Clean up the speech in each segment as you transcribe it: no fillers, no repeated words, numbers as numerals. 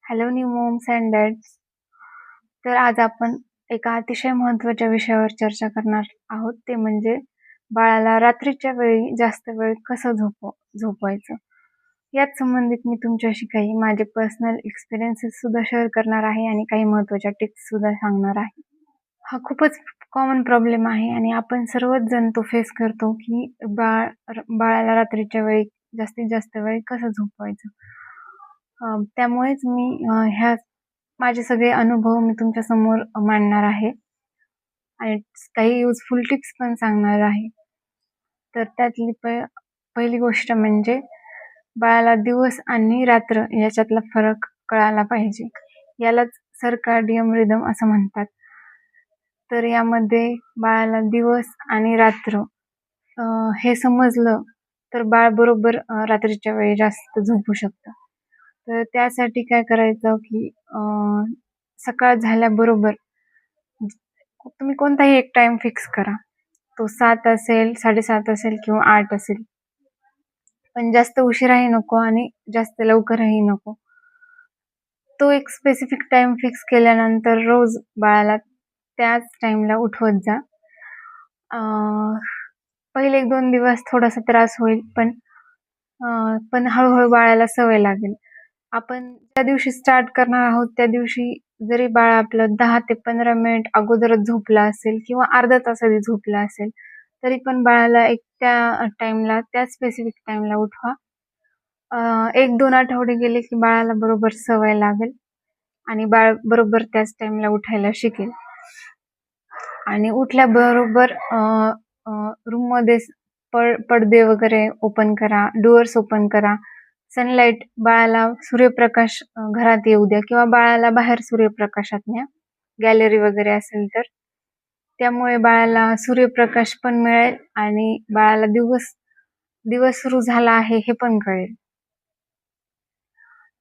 Hello new moms and dads. तर आज आपण एका अतिशय महत्त्वाच्या विषयावर चर्चा करणार आहोत, ते म्हणजे बाळाला रात्रीच्या वेळी जास्त वेळ कसं झोपवायचं. याच संबंधित मी तुमच्याशी काही माझे पर्सनल एक्सपिरियन्सेस सुद्धा शेअर करणार आहे आणि काही महत्त्वाच्या टिप्स सुद्धा सांगणार आहे. हा खूपच कॉमन प्रॉब्लेम आहे आणि आपण सर्वच जण तो फेस करतो की बाळाला रात्रीच्या वेळी जास्तीत जास्त वेळ कसं झोपवायचं. त्यामुळेच मी ह्या माझे सगळे अनुभव मी तुमच्या समोर मांडणार आहे आणि काही युजफुल टिप्स पण सांगणार आहे. तर त्यातली पहिली गोष्ट म्हणजे बाळाला दिवस आणि रात्र याच्यातला फरक कळायला पाहिजे. यालाच सर्काडियन रिदम असं म्हणतात. तर यामध्ये बाळाला दिवस आणि रात्र हे समजलं तर बाळ बरोबर रात्रीच्या वेळी जास्त झोपू शकतं. तर त्यासाठी काय करायचं की सकाळ झाल्याबरोबर तुम्ही कोणताही एक टाइम फिक्स करा. तो 7 असेल, 7:30 असेल किंवा 8 असेल. पण जास्त उशिराही नको आणि जास्त लवकरही नको. तो एक स्पेसिफिक टाइम फिक्स केल्यानंतर रोज बाळाला त्याच टाइमला उठवत जा. पहिले 1-2 दिवस थोडासा त्रास होईल, पण हळूहळू बाळाला सवय लागेल. आपण ज्या दिवशी स्टार्ट करणार आहोत त्या दिवशी जरी बाळ आपलं 10 ते 15 मिनिट अगोदरच झोपला असेल किंवा अर्धा तास आधी झोपला असेल, तरी पण बाळाला एक त्या टाइमला, त्या स्पेसिफिक टाइमला उठवा. 1-2 आठवडे गेले की बाळाला बरोबर सवय लागेल आणि बाळ बरोबर त्याच टाइमला उठायला शिकेल. आणि उठल्याबरोबर रूम मध्ये पडदे वगैरे ओपन करा, डोअर्स ओपन करा. सनलाईट बाळाला सूर्यप्रकाश घरात येऊ द्या किंवा बाळाला बाहेर सूर्यप्रकाशात न्या, गॅलरी वगैरे असेल तर. त्यामुळे बाळाला सूर्यप्रकाश पण मिळेल आणि बाळाला दिवस सुरू झाला आहे हे पण कळेल.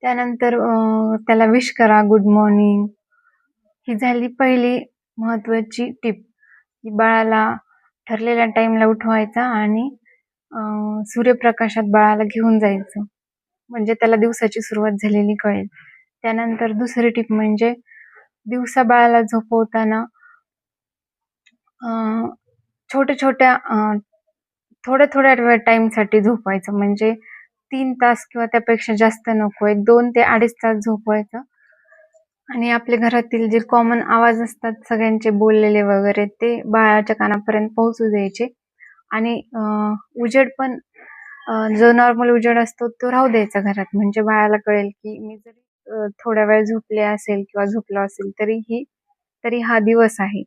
त्यानंतर त्याला विश करा, गुड मॉर्निंग. ही झाली पहिली महत्वाची टिप की बाळाला ठरलेल्या टाइमला उठवायचा आणि सूर्यप्रकाशात बाळाला घेऊन जायचं, म्हणजे त्याला दिवसाची सुरुवात झालेली कळेल. त्यानंतर दुसरी टिप म्हणजे दिवसा बाळाला झोपवताना छोट्या थोड्या टाइमसाठी झोपवायचं, म्हणजे 3 तास किंवा त्यापेक्षा जास्त नको. 2 ते 2.5 तास झोपवायचं आणि आपल्या घरातील जे कॉमन आवाज असतात सगळ्यांचे बोललेले वगैरे, ते बाळाच्या कानापर्यंत पोहोचू द्यायचे. आणि उजेड पण जो नॉर्मल उजेड असतो तो राहू द्यायचा घरात, म्हणजे बाळाला कळेल की मी जरी थोड्या वेळ झोपले असेल किंवा झोपलो असेल तरी हा दिवस आहे.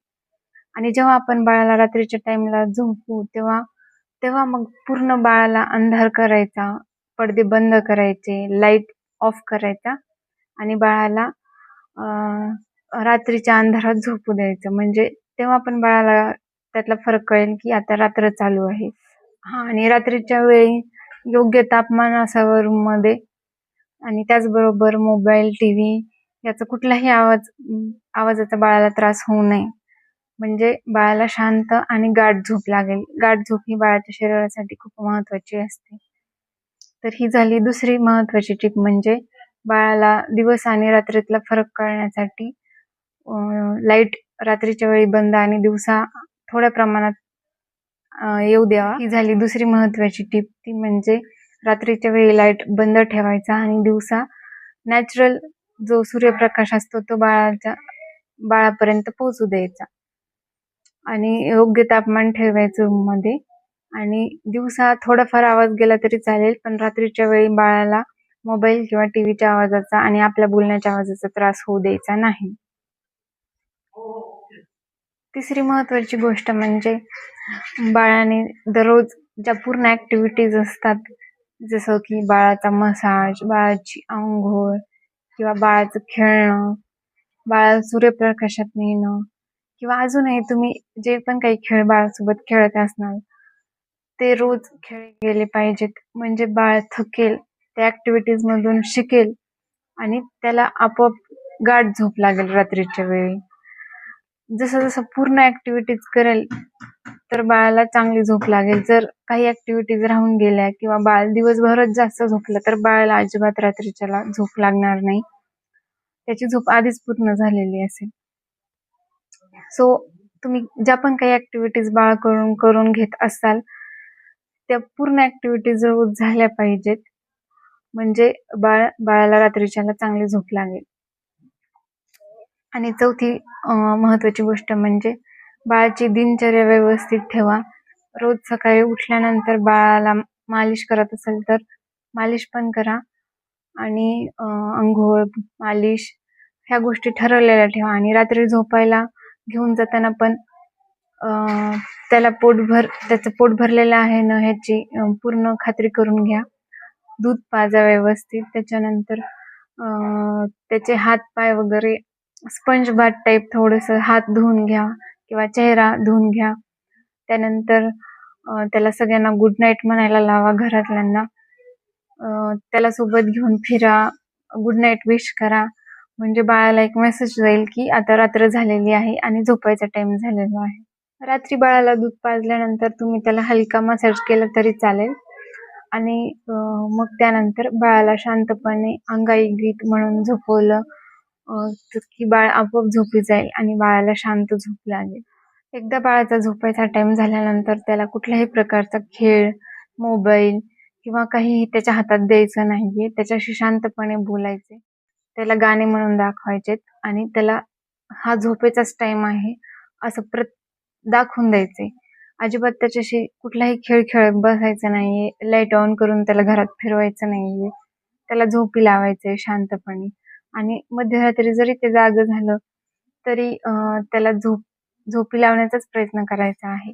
आणि जेव्हा आपण बाळाला रात्रीच्या टाइमला झोपू तेव्हा मग पूर्ण बाळाला अंधार करायचा, पडदे बंद करायचे, लाईट ऑफ करायचा आणि बाळाला रात्रीच्या अंधारात झोपू द्यायचं, म्हणजे तेव्हा पण बाळाला त्यातला फरक कळेल की आता रात्र चालू आहे. आणि रात्रीच्या वेळी योग्य तापमान असावं रूम मध्ये आणि त्याचबरोबर मोबाईल, टीव्ही याचा कुठलाही आवाजाचा बाळाला त्रास होऊ नये, म्हणजे बाळाला शांत आणि गाढ झोप लागेल. गाढ झोप ही बाळाच्या शरीरासाठी खूप महत्वाची असते. तर ही झाली दुसरी महत्वाची टिप, म्हणजे बाळाला दिवस आणि रात्रीतला फरक कळण्यासाठी लाईट रात्रीच्या वेळी बंद आणि दिवसा थोड्या प्रमाणात येऊ द्यावा. ही झाली दुसरी महत्वाची टिप, ती म्हणजे रात्रीच्या वेळी लाईट बंद ठेवायचा आणि दिवसा नॅचरल जो सूर्यप्रकाश असतो तो बाळापर्यंत पोहोचू द्यायचा आणि योग्य तापमान ठेवायचं रूम मध्ये. आणि दिवसा थोडाफार आवाज गेला तरी चालेल, पण रात्रीच्या वेळी बाळाला मोबाईल किंवा टीव्हीच्या आवाजाचा आणि आपल्या बोलण्याच्या आवाजाचा त्रास होऊ द्यायचा नाही. तिसरी महत्वाची गोष्ट म्हणजे बाळाने दररोज ज्या पूर्ण ऍक्टिव्हिटीज असतात, जसं की बाळाचा मसाज, बाळाची आंघोळ किंवा बाळाचं खेळणं, बाळाला सूर्यप्रकाशात नेणं किंवा अजूनही तुम्ही जे पण काही खेळ बाळासोबत खेळत असणार ते रोज खेळले गेले पाहिजेत, म्हणजे बाळ थकेल, त्या ऍक्टिव्हिटीज मधून शिकेल आणि त्याला आपोआप गाढ झोप लागेल रात्रीच्या वेळी. जसं पूर्ण ऍक्टिव्हिटीज करेल तर बाळाला चांगली झोप लागेल. जर काही ऍक्टिव्हिटीज राहून गेल्या किंवा बाळ दिवसभरच जास्त झोपलं तर बाळाला अजिबात रात्रीच्याला झोप लागणार नाही. त्याची झोप आधीच पूर्ण झालेली असेल. सो तुम्ही ज्या पण काही ऍक्टिव्हिटीज बाळाकडून करून घेत असाल त्या पूर्ण ऍक्टिव्हिटीज रोज झाल्या पाहिजेत, म्हणजे बाळाला रात्रीच्याला चांगली झोप लागेल. आणि चौथी महत्वाची गोष्ट म्हणजे बाळाची दिनचर्या व्यवस्थित ठेवा. रोज सकाळी उठल्यानंतर बाळाला मालिश करत असेल तर मालिश पण करा आणि अंघोळ, मालिश ह्या गोष्टी ठरवलेल्या ठेवा. आणि रात्री झोपायला घेऊन जाताना पण त्याचं पोट भरलेलं आहे ना ह्याची पूर्ण खात्री करून घ्या. दूध पाजा व्यवस्थित. त्याच्यानंतर त्याचे हात पाय वगैरे स्पंज बाथ टाईप थोडंसं हात धुवून घ्या किंवा चेहरा धुवून घ्या. त्यानंतर त्याला सगळ्यांना गुड नाईट म्हणायला लावा घरातल्यांना. त्याला सोबत घेऊन फिरा, गुड नाईट विश करा, म्हणजे बाळाला एक मेसेज जाईल की आता रात्र झालेली आहे आणि झोपायचा टाइम झालेला आहे. रात्री बाळाला दूध पाजल्यानंतर तुम्ही त्याला हलका मसाज केला तरी चालेल. आणि मग त्यानंतर बाळाला शांतपणे अंगाई गीत म्हणून झोपवलं की बाळ आपोआप झोपी जाईल आणि बाळाला शांत झोप लागेल. एकदा बाळाचा झोपायचा टाइम झाल्यानंतर त्याला कुठल्याही प्रकारचा खेळ, मोबाईल किंवा काही त्याच्या हातात द्यायचं नाहीये. त्याच्याशी शांतपणे बोलायचे, त्याला गाणे म्हणून दाखवायचे आणि त्याला हा झोपेचाच टाइम आहे असं दाखवून द्यायचे. अजिबात त्याच्याशी कुठलाही खेळ खेळत बसायचं नाहीये. लाईट ऑन करून त्याला घरात फिरवायचं नाहीये. त्याला झोपी लावायचे शांतपणे. आणि मध्यरात्री जरी ते जागं झालं तरी त्याला झोपी लावण्याचाच प्रयत्न करायचा आहे.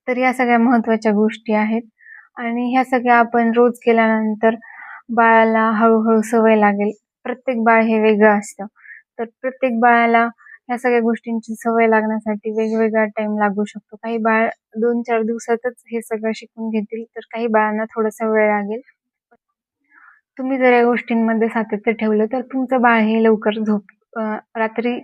तर या सगळ्या महत्वाच्या गोष्टी आहेत आणि ह्या सगळ्या आपण रोज केल्यानंतर बाळाला हळूहळू सवय लागेल. प्रत्येक बाळ हे वेगळं असतं, तर प्रत्येक बाळाला ह्या सगळ्या गोष्टींची सवय लागण्यासाठी वेगवेगळा टाइम लागू शकतो. काही बाळ 2-4 दिवसातच हे सगळं शिकून घेतील, तर काही बाळांना थोडासा वेळ लागेल. तुम्ही जर या गोष्टींमध्ये सातत्य ठेवलं तर तुमचं बाळ हे रात्री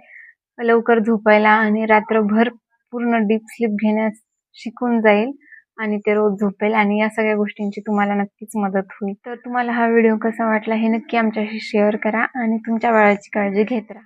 लवकर झोपायला आणि रात्रभर पूर्ण डीप स्लीप घेण्यास शिकून जाईल आणि ते रोज झोपेल आणि या सगळ्या गोष्टींची तुम्हाला नक्कीच मदत होईल. तर तुम्हाला हा व्हिडिओ कसा वाटला हे नक्की आमच्याशी शेअर करा आणि तुमच्या बाळाची काळजी घेत राहा.